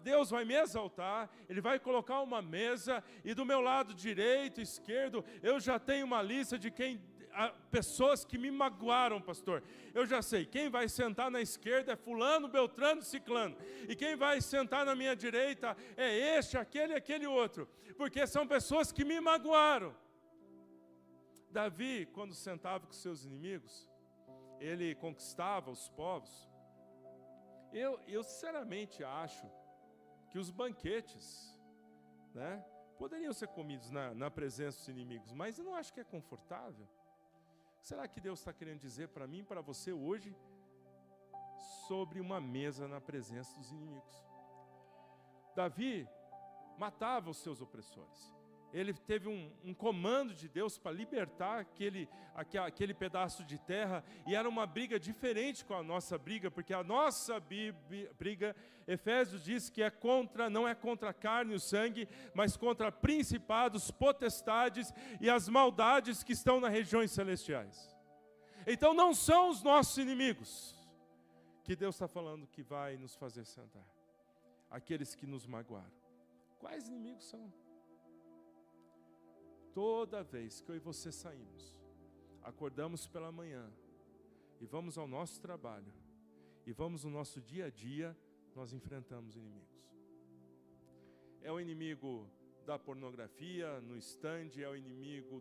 Deus vai me exaltar, Ele vai colocar uma mesa, e do meu lado direito, esquerdo, eu já tenho uma lista de pessoas que me magoaram, pastor. Eu já sei, quem vai sentar na esquerda é fulano, beltrano, ciclano, e quem vai sentar na minha direita é este, aquele e aquele outro, porque são pessoas que me magoaram. Davi, quando sentava com seus inimigos, ele conquistava os povos. Eu sinceramente acho que os banquetes, né, poderiam ser comidos na presença dos inimigos, mas eu não acho que é confortável. Será que Deus está querendo dizer para mim e para você hoje sobre uma mesa na presença dos inimigos? Davi matava os seus opressores. Ele teve um comando de Deus para libertar aquele pedaço de terra, e era uma briga diferente com a nossa briga, porque a nossa briga, Efésios diz que não é contra a carne e o sangue, mas contra principados, potestades e as maldades que estão nas regiões celestiais. Então não são os nossos inimigos que Deus está falando que vai nos fazer sentar, aqueles que nos magoaram. Quais inimigos são? Toda vez que eu e você saímos, acordamos pela manhã e vamos ao nosso trabalho, e vamos no nosso dia a dia, nós enfrentamos inimigos. É o inimigo da pornografia no estande, é o inimigo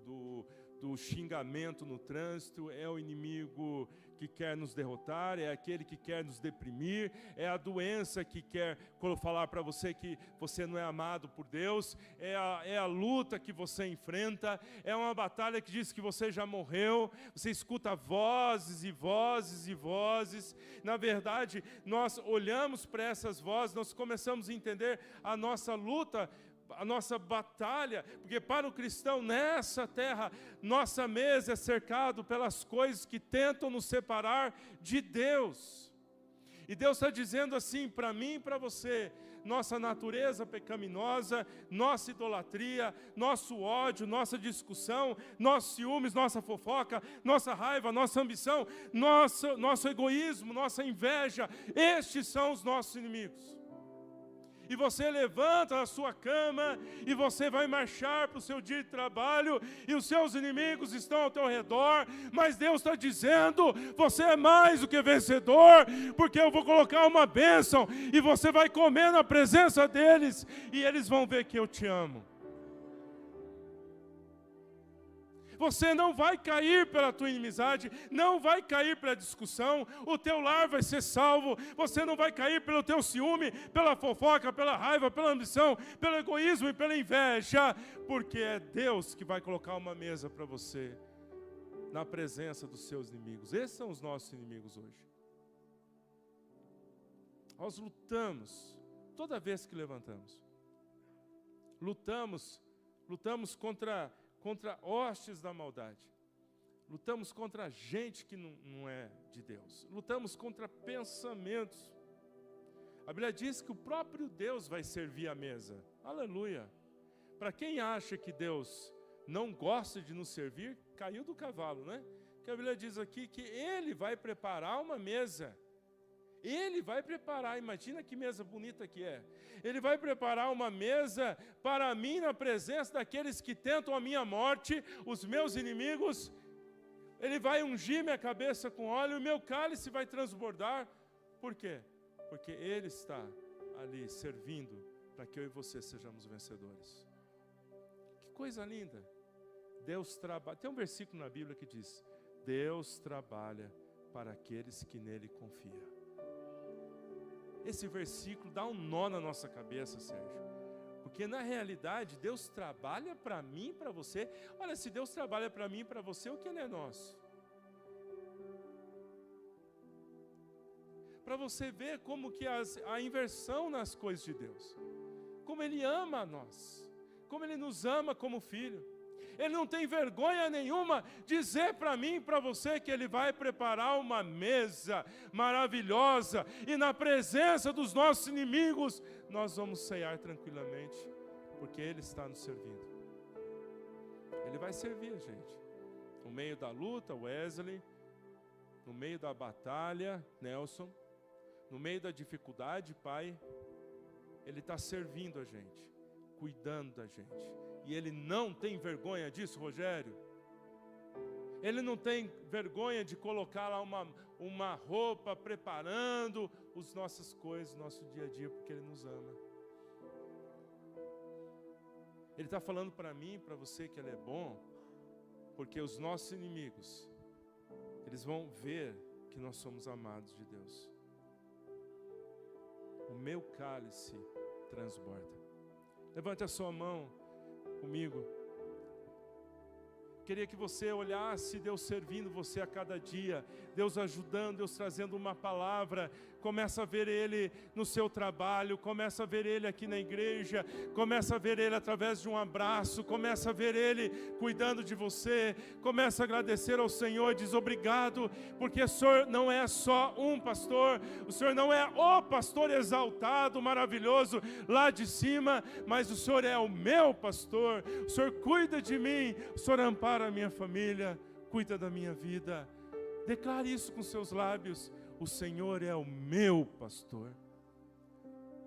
do xingamento no trânsito, é o inimigo que quer nos derrotar, é aquele que quer nos deprimir, é a doença que quer falar para você que você não é amado por Deus, é a luta que você enfrenta, é uma batalha que diz que você já morreu, você escuta vozes e vozes e vozes. Na verdade, nós olhamos para essas vozes, nós começamos a entender a nossa luta, a nossa batalha, porque para o cristão nessa terra, nossa mesa é cercado pelas coisas que tentam nos separar de Deus. E Deus está dizendo assim para mim e para você: nossa natureza pecaminosa, nossa idolatria, nosso ódio, nossa discussão, nossos ciúmes, nossa fofoca, nossa raiva, nossa ambição, nosso egoísmo, nossa inveja, estes são os nossos inimigos. E você levanta a sua cama e você vai marchar para o seu dia de trabalho e os seus inimigos estão ao teu redor, mas Deus está dizendo, você é mais do que vencedor, porque eu vou colocar uma bênção e você vai comer na presença deles e eles vão ver que eu te amo. Você não vai cair pela tua inimizade, não vai cair pela discussão, o teu lar vai ser salvo, você não vai cair pelo teu ciúme, pela fofoca, pela raiva, pela ambição, pelo egoísmo e pela inveja, porque é Deus que vai colocar uma mesa para você, na presença dos seus inimigos. Esses são os nossos inimigos hoje. Nós lutamos, toda vez que levantamos, lutamos contra hostes da maldade, lutamos contra gente que não é de Deus, lutamos contra pensamentos. A Bíblia diz que o próprio Deus vai servir a mesa, aleluia. Para quem acha que Deus não gosta de nos servir, caiu do cavalo, né? Que a Bíblia diz aqui que Ele vai preparar uma mesa. Ele vai preparar, imagina que mesa bonita que é. Ele vai preparar uma mesa para mim na presença daqueles que tentam a minha morte, os meus inimigos. Ele vai ungir minha cabeça com óleo, o meu cálice vai transbordar. Por quê? Porque Ele está ali servindo para que eu e você sejamos vencedores. Que coisa linda. Deus trabalha. Tem um versículo na Bíblia que diz: Deus trabalha para aqueles que nele confiam. Esse versículo dá um nó na nossa cabeça, Sérgio. Porque na realidade, Deus trabalha para mim e para você. Olha, se Deus trabalha para mim e para você, o que não é nosso? Para você ver como que a inversão nas coisas de Deus. Como Ele ama a nós. Como Ele nos ama como filho. Ele não tem vergonha nenhuma dizer para mim e para você que Ele vai preparar uma mesa maravilhosa e na presença dos nossos inimigos nós vamos ceiar tranquilamente, porque Ele está nos servindo. Ele vai servir a gente. No meio da luta, Wesley, no meio da batalha, Nelson, no meio da dificuldade, Pai, Ele está servindo a gente, cuidando da gente. E Ele não tem vergonha disso, Rogério. Ele não tem vergonha de colocar lá uma roupa, preparando as nossas coisas, nosso dia a dia, porque Ele nos ama. Ele está falando para mim e para você que Ele é bom, porque os nossos inimigos, eles vão ver que nós somos amados de Deus. O meu cálice transborda. Levante a sua mão comigo. Queria que você olhasse Deus servindo você a cada dia, Deus ajudando, Deus trazendo uma palavra. Começa a ver Ele no seu trabalho, começa a ver Ele aqui na igreja, começa a ver Ele através de um abraço, começa a ver Ele cuidando de você, começa a agradecer ao Senhor, diz obrigado, porque o Senhor não é só um pastor, o Senhor não é o pastor exaltado, maravilhoso lá de cima, mas o Senhor é o meu pastor, o Senhor cuida de mim, o Senhor ampara a minha família, cuida da minha vida. Declare isso com seus lábios: o Senhor é o meu pastor.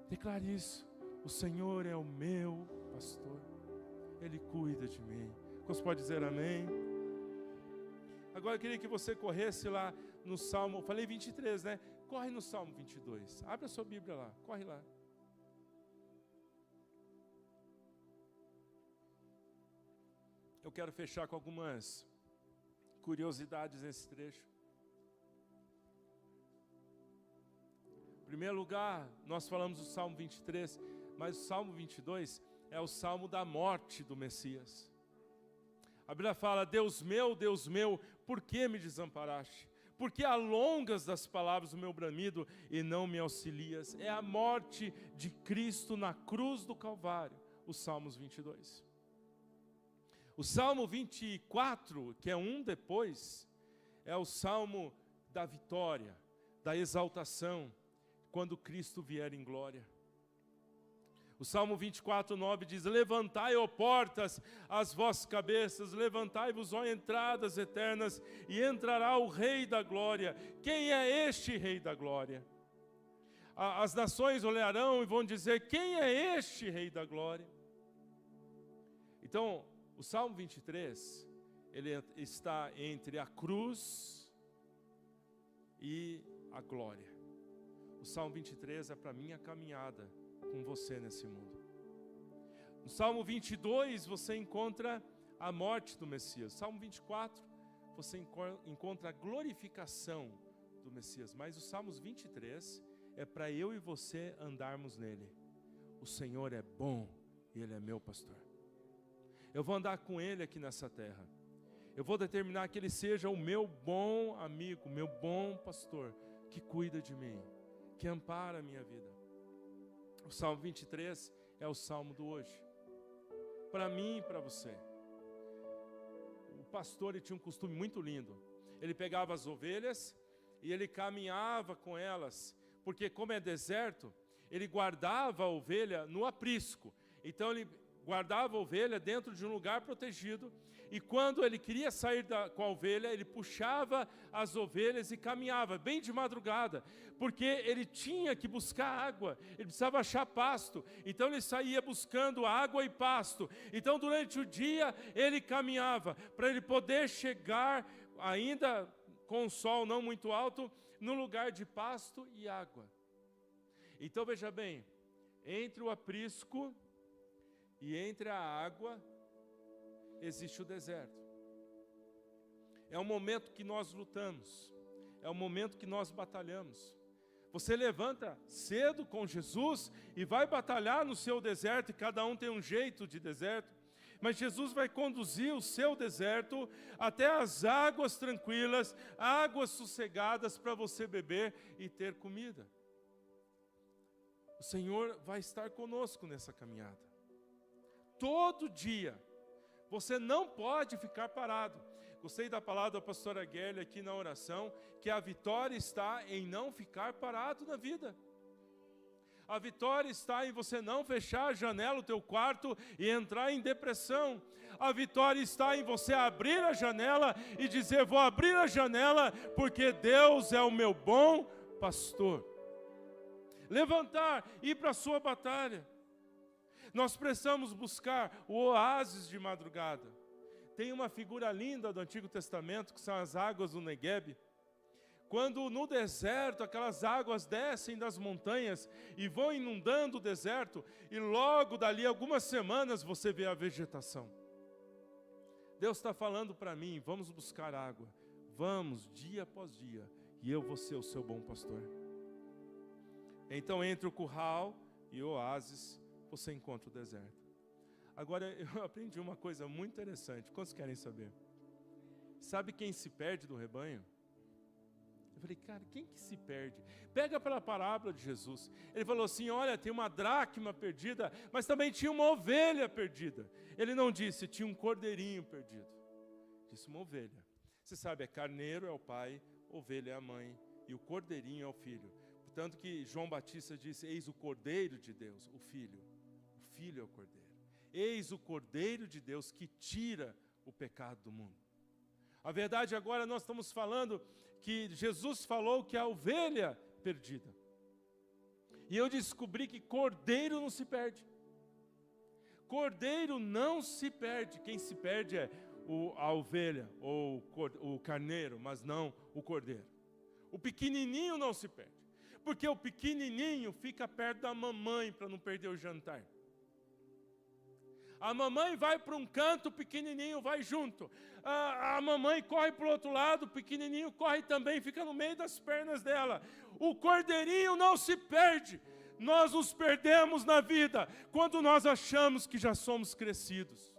Declare isso: o Senhor é o meu pastor, Ele cuida de mim. Você pode dizer amém? Agora eu queria que você corresse lá no Salmo, falei 23, né? Corre no Salmo 22, abre a sua Bíblia lá, corre lá. Eu quero fechar com algumas curiosidades nesse trecho. Em primeiro lugar, nós falamos do Salmo 23, mas o Salmo 22 é o Salmo da morte do Messias. A Bíblia fala: Deus meu, por que me desamparaste? Por que alongas das palavras o meu bramido e não me auxilias? É a morte de Cristo na cruz do Calvário, os Salmos 22. O Salmo 24, que é um depois, é o Salmo da vitória, da exaltação, quando Cristo vier em glória. O Salmo 24, 9 diz: levantai, ó portas, as vossas cabeças, levantai-vos, ó entradas eternas, e entrará o Rei da glória. Quem é este Rei da glória? As nações olharão e vão dizer: quem é este Rei da Glória? Então, o Salmo 23, ele está entre a cruz e a glória. O Salmo 23 é para a minha caminhada com você nesse mundo. No Salmo 22, você encontra a morte do Messias. Salmo 24, você encontra a glorificação do Messias. Mas o Salmos 23 é para eu e você andarmos nele. O Senhor é bom e Ele é meu pastor. Eu vou andar com Ele aqui nessa terra. Eu vou determinar que Ele seja o meu bom amigo, meu bom pastor, que cuida de mim, que ampara a minha vida. O Salmo 23 é o Salmo do hoje. Para mim e para você. O pastor, ele tinha um costume muito lindo. Ele pegava as ovelhas e ele caminhava com elas, porque como é deserto, ele guardava a ovelha no aprisco. Então ele guardava a ovelha dentro de um lugar protegido, e quando ele queria sair com a ovelha, ele puxava as ovelhas e caminhava, bem de madrugada, porque ele tinha que buscar água, ele precisava achar pasto, então ele saía buscando água e pasto. Então durante o dia ele caminhava, para ele poder chegar, ainda com o sol não muito alto, no lugar de pasto e água. Então veja bem, entre o aprisco e entre a água, existe o deserto. É um momento que nós lutamos, é um momento que nós batalhamos. Você levanta cedo com Jesus e vai batalhar no seu deserto, e cada um tem um jeito de deserto, mas Jesus vai conduzir o seu deserto até as águas tranquilas, águas sossegadas para você beber e ter comida. O Senhor vai estar conosco nessa caminhada. Todo dia. Você não pode ficar parado. Gostei da palavra da pastora Guerra aqui na oração, que a vitória está em não ficar parado na vida. A vitória está em você não fechar a janela do teu quarto e entrar em depressão. A vitória está em você abrir a janela e dizer: vou abrir a janela porque Deus é o meu bom pastor. Levantar, ir para a sua batalha. Nós precisamos buscar o oásis de madrugada. Tem uma figura linda do Antigo Testamento, que são as águas do Negueb. Quando no deserto aquelas águas descem das montanhas e vão inundando o deserto, e logo dali algumas semanas você vê a vegetação. Deus está falando para mim: vamos buscar água, vamos dia após dia, e eu vou ser o seu bom pastor. Então entre o curral e o oásis, você encontra o deserto. Agora eu aprendi uma coisa muito interessante. Quantos querem saber? Sabe quem se perde do rebanho? Eu falei: cara, quem que se perde? Pega pela parábola de Jesus. Ele falou assim: olha, tem uma dracma perdida, mas também tinha uma ovelha perdida. Ele não disse tinha um cordeirinho perdido. Disse uma ovelha. Você sabe, carneiro é o pai, ovelha é a mãe, e o cordeirinho é o filho. Portanto que João Batista disse: eis o Cordeiro de Deus, o Filho. O Filho é o Cordeiro. Eis o Cordeiro de Deus que tira o pecado do mundo. A verdade, agora nós estamos falando que Jesus falou que a ovelha perdida. E eu descobri que cordeiro não se perde. Cordeiro não se perde. Quem se perde é a ovelha ou o carneiro, mas não o cordeiro. O pequenininho não se perde. Porque o pequenininho fica perto da mamãe para não perder o jantar. A mamãe vai para um canto, o pequenininho vai junto. A mamãe corre para o outro lado, o pequenininho corre também, fica no meio das pernas dela. O cordeirinho não se perde. Nós nos perdemos na vida quando nós achamos que já somos crescidos.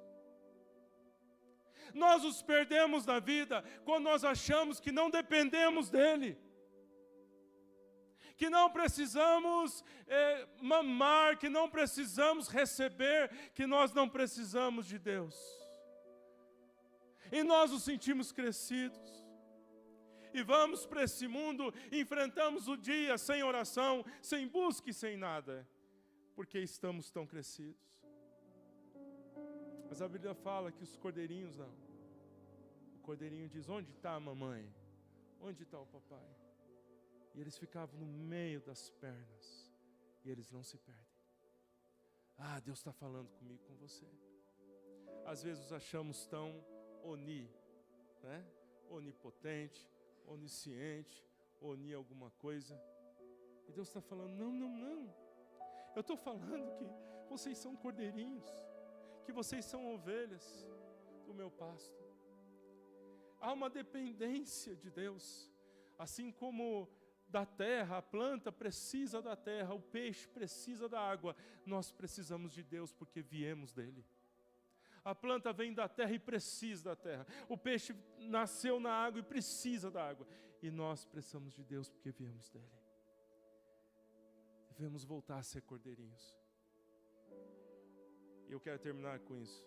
Nós nos perdemos na vida quando nós achamos que não dependemos dele. Que não precisamos mamar, que não precisamos receber, que nós não precisamos de Deus. E nós nos sentimos crescidos. E vamos para esse mundo, enfrentamos o dia sem oração, sem busca e sem nada, porque estamos tão crescidos. Mas a Bíblia fala que os cordeirinhos não. O cordeirinho diz: onde está a mamãe? Onde está o papai? E eles ficavam no meio das pernas. E eles não se perdem. Deus está falando comigo, com você. Às vezes nos achamos tão né? Onipotente, onisciente, alguma coisa. E Deus está falando, não. Eu estou falando que vocês são cordeirinhos, que vocês são ovelhas do meu pasto. Há uma dependência de Deus, assim como da terra, a planta precisa da terra, o peixe precisa da água, nós precisamos de Deus porque viemos dele. A planta vem da terra e precisa da terra, o peixe nasceu na água e precisa da água, e nós precisamos de Deus porque viemos dele. Devemos voltar a ser cordeirinhos. E eu quero terminar com isso.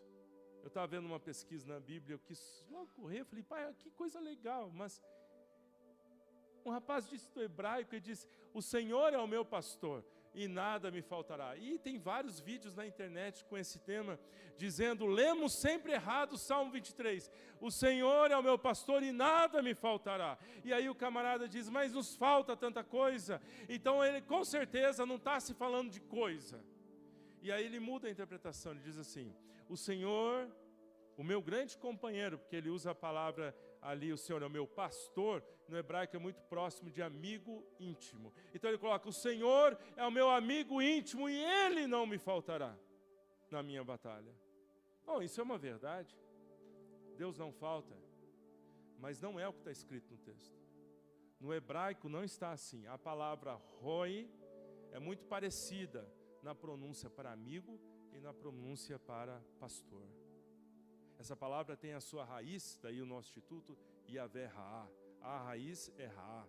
Eu estava vendo uma pesquisa na Bíblia, eu quis logo correr, eu falei, pai, que coisa legal, mas um rapaz disse do hebraico, ele disse, o Senhor é o meu pastor e nada me faltará. E tem vários vídeos na internet com esse tema, dizendo, lemos sempre errado o Salmo 23, o Senhor é o meu pastor e nada me faltará. E aí o camarada diz, mas nos falta tanta coisa. Então ele com certeza não está se falando de coisa. E aí ele muda a interpretação, ele diz assim, o Senhor, o meu grande companheiro, porque ele usa a palavra ali, o Senhor é o meu pastor, no hebraico é muito próximo de amigo íntimo. Então ele coloca, o Senhor é o meu amigo íntimo e Ele não me faltará na minha batalha. Bom, isso é uma verdade. Deus não falta, mas não é o que está escrito no texto. No hebraico não está assim. A palavra roi é muito parecida na pronúncia para amigo e na pronúncia para pastor. Essa palavra tem a sua raiz, daí o nosso instituto, Yavé Raá. A raiz é Raá.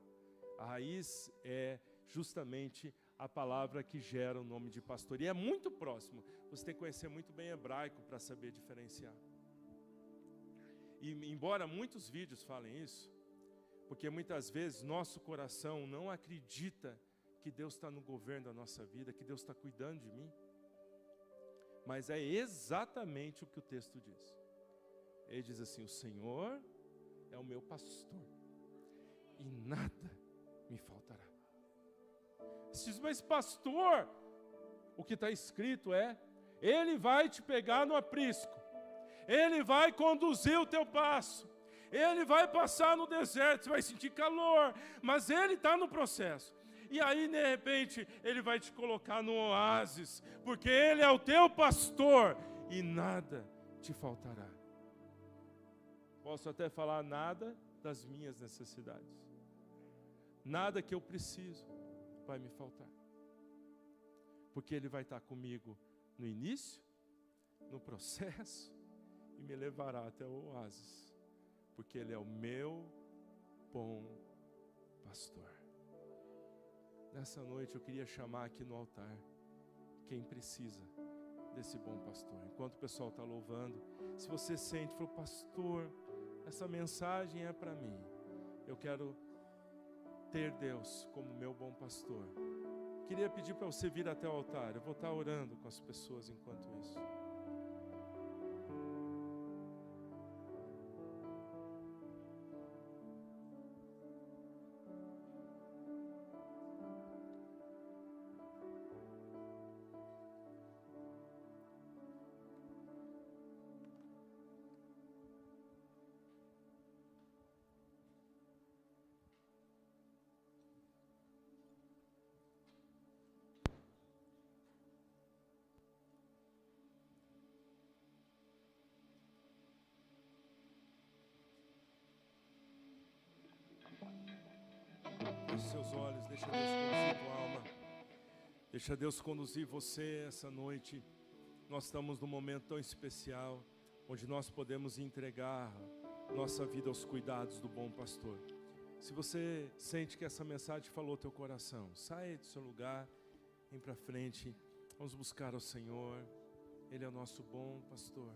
A raiz é justamente a palavra que gera o nome de pastor. E é muito próximo. Você tem que conhecer muito bem hebraico para saber diferenciar. E embora muitos vídeos falem isso, porque muitas vezes nosso coração não acredita que Deus está no governo da nossa vida, que Deus está cuidando de mim. Mas é exatamente o que o texto diz. Ele diz assim, o Senhor é o meu pastor e nada me faltará. Você diz, mas pastor, o que está escrito é, Ele vai te pegar no aprisco, Ele vai conduzir o teu passo, Ele vai passar no deserto, você vai sentir calor, mas Ele está no processo. E aí, de repente, Ele vai te colocar no oásis, porque Ele é o teu pastor e nada te faltará. Posso até falar nada das minhas necessidades. Nada que eu preciso vai me faltar. Porque Ele vai estar comigo no início, no processo, e me levará até o oásis. Porque Ele é o meu bom pastor. Nessa noite eu queria chamar aqui no altar quem precisa desse bom pastor. Enquanto o pessoal está louvando, se você sente, falou, pastor, essa mensagem é para mim. Eu quero ter Deus como meu bom pastor. Queria pedir para você vir até o altar. Eu vou estar orando com as pessoas enquanto isso. Feche seus olhos, deixa Deus conduzir tua alma. Deixa Deus conduzir você essa noite. Nós estamos num momento tão especial, onde nós podemos entregar nossa vida aos cuidados do bom pastor. Se você sente que essa mensagem falou teu coração, saia do seu lugar, vem para frente, vamos buscar ao Senhor. Ele é o nosso bom pastor.